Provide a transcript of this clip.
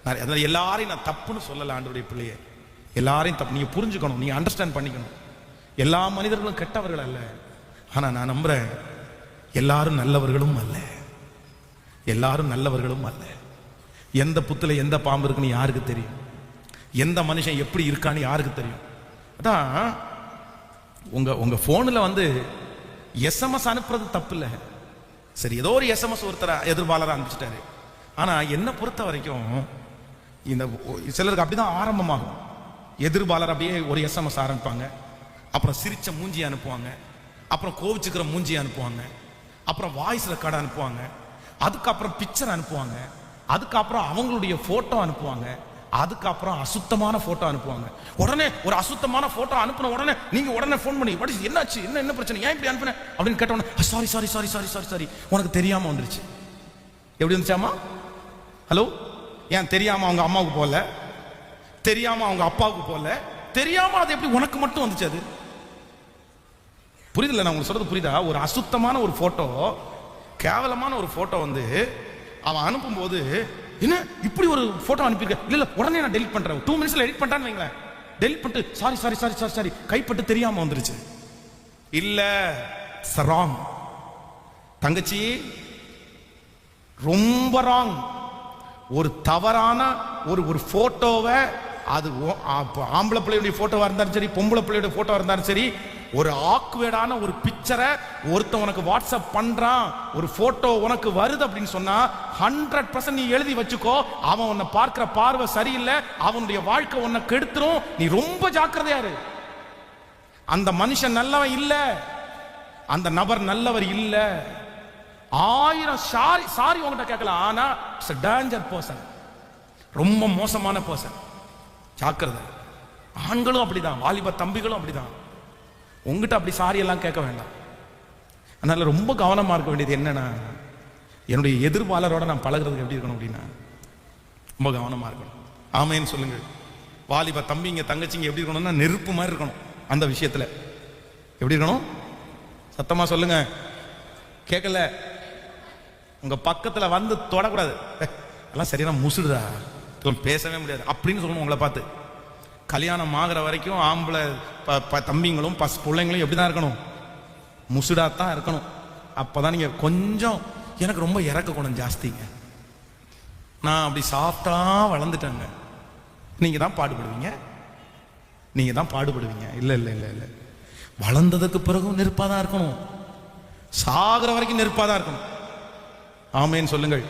அதனால எல்லாரையும் நான் தப்புன்னு சொல்லல ஆண்டவருடைய பிள்ளையே, எல்லாரையும் தப்பு நீங்க புரிஞ்சுக்கணும், நீங்க அண்டர்ஸ்டாண்ட் பண்ணிக்கணும். எல்லா மனிதர்களும் கெட்டவர்கள் அல்ல, ஆனா நான் நம்புறேன் எல்லாரும் நல்லவர்களும் அல்ல, எல்லாரும் நல்லவர்களும் அல்ல. எந்த புத்துல எந்த பாம்பு இருக்குன்னு யாருக்கு தெரியும்? எந்த மனுஷன் எப்படி இருக்கான்னு யாருக்கு தெரியும்? அதான் உங்க போன்ல வந்து எஸ்எம்எஸ் அனுப்புறது தப்பு இல்லை. சரி, ஏதோ ஒரு எஸ்எம்எஸ் ஒருத்தர் எதிர்பாலரை அனுப்பிச்சிட்டாரு. ஆனா என்ன பொறுத்த வரைக்கும் இந்த சிலருக்கு அப்படிதான் ஆரம்பமாகும். எதிர்பாலர் அப்படியே ஒரு எஸ்எம்எஸ் ஆரம்பிப்பாங்க, அப்புறம் சிரிச்ச மூஞ்சி அனுப்புவாங்க, அப்புறம் கோவிச்சுக்கிற மூஞ்சி அனுப்புவாங்க, அப்புறம் வாய்ஸ் ரெக்கார்டு அனுப்புவாங்க, அதுக்கப்புறம் பிக்சர் அனுப்புவாங்க, அதுக்கப்புறம் அவங்களுடைய போட்டோ அனுப்புவாங்க, அதுக்கப்புறம் அசுத்தமான போட்டோ அனுப்புவாங்க. உடனே ஒரு அசுத்தமான போட்டோ அனுப்பின உடனே நீங்க உடனே போன் பண்ணி என்னாச்சு, என்ன பிரச்சனை, ஏன் இப்படி அனுப்பின அப்படின்னு கேட்ட உடனே sorry sorry sorry sorry sorry sorry உனக்கு தெரியாம வந்துருச்சு. எப்படி வந்துச்சாமா? ஹலோ, ஏன் தெரியாம அவங்க அம்மாவுக்கு போல, தெரியாம அவங்க அப்பாவுக்கு போல, தெரியாம அது எப்படி உனக்கு மட்டும் வந்துச்சு? அது புரியுதுல்ல நான் உங்களுக்கு சொல்றது? புரியுதா? ஒரு அசுத்தமான ஒரு போட்டோ, கேவலமான ஒரு போட்டோ வந்து அவன் அனுப்பும்போது என்ன இப்படி ஒரு போட்டோ அனுப்பியிருக்க, இல்ல உடனே நான் டெலிட் பண்றேன், 2 மினிட்ஸ்ல எடிட் பண்றான்னு வைங்களேன், டெலிட் பண்ணிட்டு sorry sorry sorry sorry sorry கைப்பட்டு தெரியாம வந்துருச்சு. இல்ல ராங் தங்கச்சி, ரொம்ப ராங். ஒரு தவறான ஒரு போட்டோவை, அது ஆம்பளை பிள்ளையுடைய போட்டோவா இருந்தாலும் சரி, பொம்பளை பிள்ளையுடைய போட்டோவா இருந்தாலும் சரி, ஒரு ஆக்வேர்டான ஒரு பிக்சரை ஒருத்தன் உனக்கு வாட்ஸ்அப் பண்றான், ஒரு போட்டோ உனக்கு வருது அப்படின்னு சொன்னா 100% நீ எழுதி வச்சுக்கோ, அவன் உன்னை பார்க்கிற பார்வை சரியில்லை, அவனுடைய வாழ்க்கை உன்னை கெடுத்துரும், நீ ரொம்ப ஜாக்கிரதையா இரு. அந்த மனுஷன் நல்லவன் இல்ல, அந்த நபர் நல்லவர் இல்ல. 1000 சாரி உங்ககிட்ட கேட்கலாம், ஆனா டேஞ்சர் பர்சன், ரொம்ப மோசமான பர்சன். ஜாக்கிரதை. ஆண்களும் அப்படிதான், வாலிப தம்பிகளும் அப்படிதான். உங்ககிட்ட அப்படி சாரி எல்லாம் கேட்க வேண்டாம். அதனால ரொம்ப கவனமா இருக்க வேண்டியது என்னன்னா, என்னுடைய எதிர்பாலரோட நான் பழகிறதுக்கு எப்படி இருக்கணும் அப்படின்னா ரொம்ப கவனமா இருக்கணும். ஆமைன்னு சொல்லுங்க. வாலிப தம்பிங்க தங்கச்சிங்க எப்படி இருக்கணும்னா நெருப்பு மாதிரி இருக்கணும். அந்த விஷயத்துல எப்படி இருக்கணும்? சத்தமா சொல்லுங்க, கேட்கல. உங்க பக்கத்துல வந்து தொடக்கூடாது, எல்லாம் சரியான முசுடுதா, பேசவே முடியாது அப்படின்னு சொல்லணும். உங்களை பார்த்து கல்யாணம் ஆகிற வரைக்கும் ஆம்பளை தம்பிங்களும் பிள்ளைங்களும் எப்படிதான் இருக்கணும்? முசுடாத்தான் இருக்கணும். அப்பதான் நீங்க கொஞ்சம், எனக்கு ரொம்ப இறக்க குணம் ஜாஸ்திங்க, நான் அப்படி சாப்பிட்டா வளர்ந்துட்டேங்க, நீங்க தான் பாடுபடுவீங்க, நீங்க தான் பாடுபடுவீங்க. இல்ல இல்ல இல்ல இல்ல, வளர்ந்ததுக்கு பிறகும் நெருப்பாதான் இருக்கணும், சாகிற வரைக்கும் நெருப்பாதான் இருக்கணும். ஆமேன்னு சொல்லுங்கள்.